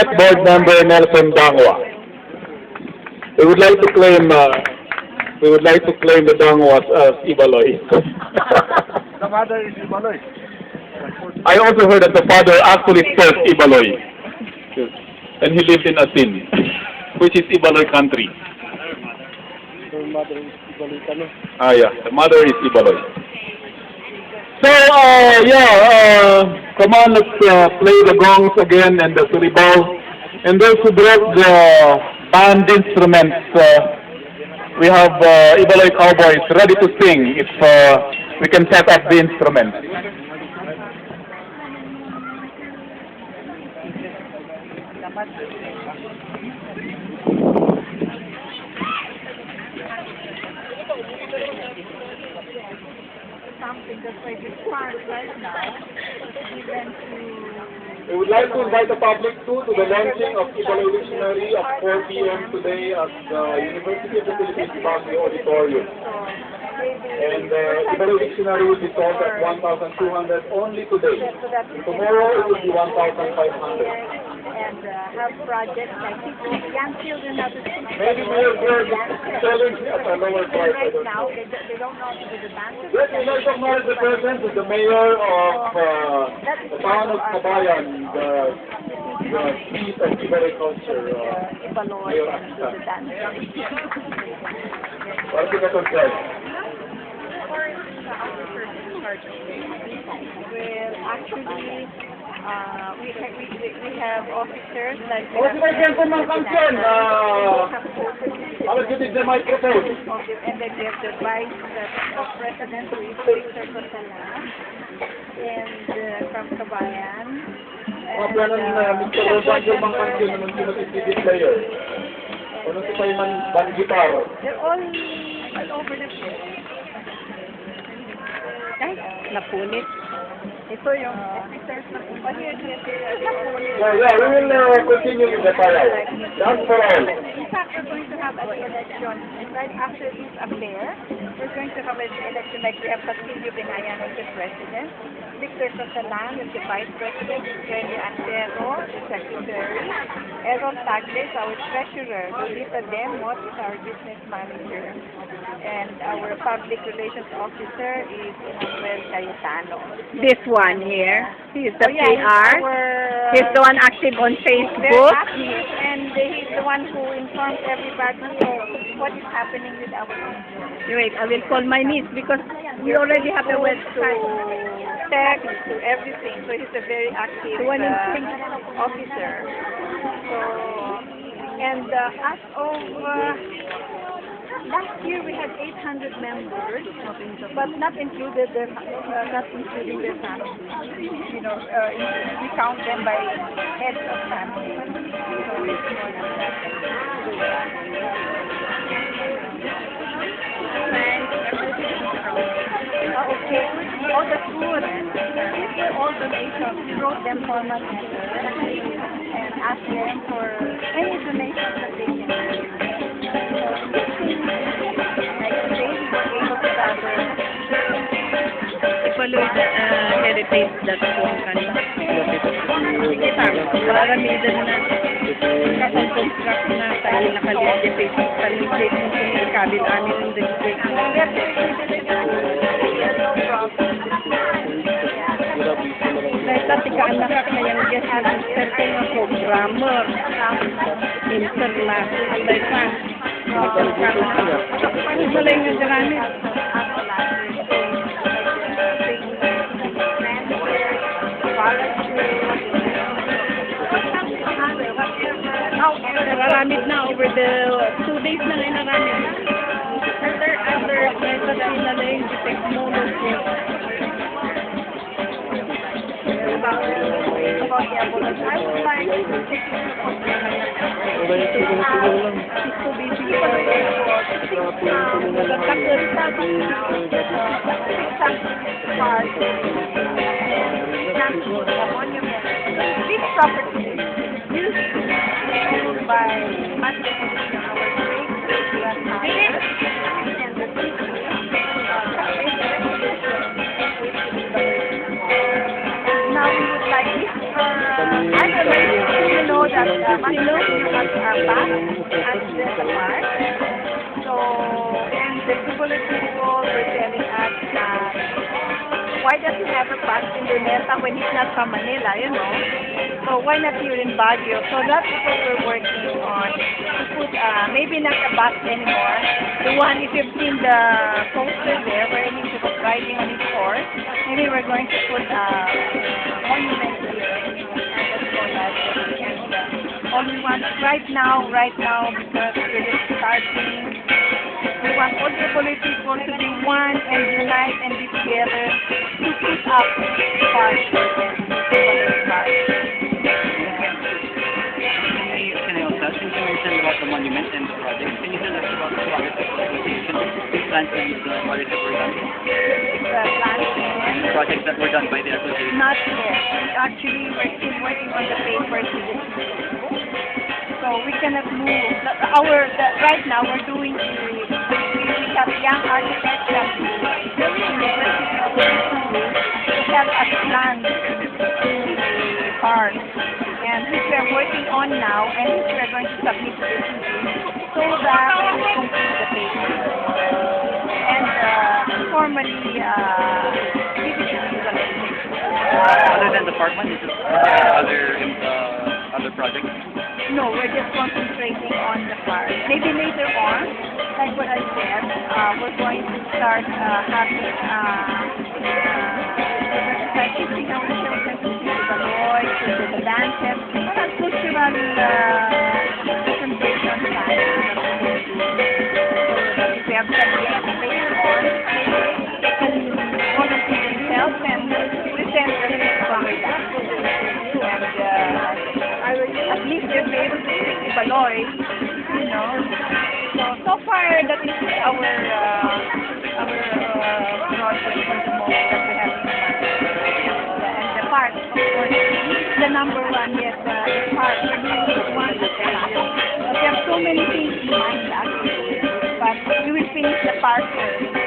Senate Board Member Nelson Dangwa. We would like to claim the Dangwas as Ibaloy. The mother is Ibaloy. I also heard that the father actually served Ibaloy. And he lived in Asin, which is Ibaloy country. The mother is Ibaloy. Ah, yeah, the mother is Ibaloy. So, come on, let's play the gongs again and the suribao. And those who brought the band instruments, we have Ibaloy Cowboys ready to sing if we can set up the instruments. Something that's like required right now, even to We would like to invite the public too to the launching of Ibaloy Dictionary at 4 p.m. today at the University of the Philippines Baguio Auditorium. And Ibaloy Dictionary will be sold at 1,200 only today. Tomorrow it will be 1,500. and have projects like people, young children have to speak. Maybe we are selling at a lower price. Right now, they don't know how to do the dances. Yes, we'd like to acknowledge the presence of the mayor of the town of Kabayan, the seat of Ibaloy culture, Ibaloy Mayor and do Akita. the dances. What do you get on that? Well, actually, we have officers like Oh, si May Gentleman Kansen, I'll give you the microphone. and then we have the vice president who is Victor Cosala and from Kabayan. Mga planan na Mr. Gentleman Kansen naman sino si CD player. Ano si Payman Ban Guitar? They're all over the place. Ay, napunit. Ito yung officers na napunit. Yeah, we will continue with the trial. That's for all. In fact, we're going to have an election. And right after this affair, we're going to have an election like we have Castillo Binayan as the president, Victor Sosalan as the vice president, Freddy Antero, the secretary, Errol Tagles, our treasurer, Lolita Demot is our business manager, and our public relations officer is Emmanuel Cayetano. This one here, he's the Oh, yeah, PR. He's the one active on Very Facebook. active, and he's the one who informs everybody of what is happening with our country. Wait, I will call my niece because we already have a website. Text to everything. So he's a very active The one in officer. So, and as of last year we had 800 members, but not including their family. You know, we count them by heads of family. So it's more than that. Okay. All the food. These were all donations. We wrote them formal letters and asked them for any donations that they can give. Like today, we were able to gather. Follow the heritage.com kanina. Para middle na construct na tayo nakalit yung Facebook paligid mo sa kabit amin ng district. Dahil tati ka anak na yung guest assistant ko nga programmer. International. Dahil pa. Malay nga jaranit. Nararamid na over the 2 days na rin naramid. Under nila na yung technology. I would like to take this property used by Master our great and the city. Now we would like this. I don't know if you know that at Manilo, at Arpa, at the park. So, and the Cubolo people were telling us that why does he have a bus in Luneta when he's not from Manila, you know? So why not here in Baguio? So that's what we're working on. To put, maybe not a bus anymore. The one, if you've seen the poster there where he was riding on his horse, maybe we're going to put a monument here. That's for that. And all we want right now, because we're just starting, we want all the Cubolo people to be one and unite and be together to keep up the park and Cubolo Park. Can I also ask, since you mentioned about the monument and the project, can you tell us about the project association, plans and the projects that were done? The plans The projects that were done by the association? not yet. Actually, we're still working on the papers with the so we cannot move. Right now, we're doing we have young architects from the University of Manila to help us plan the park. And which we are working on now, and which we are going to submit to the city so that we will complete the papers. And formally give it to the organization. Other than the park one, is there other projects? No, we're just concentrating on the park. Maybe later on, like what I said, we're going to start having teaching our children to see the Baloy, to the dances, parang cultural presentation time. So if we have subjects later on, they can volunteer themselves and present their dance. And at least they'll be able to see the Baloy, you know. So far, that is our project for the moment that we have in mind. And the park, of course, the number one, yes, the park. We're doing one at a time. We have so many things in mind, actually. But we will finish the park first.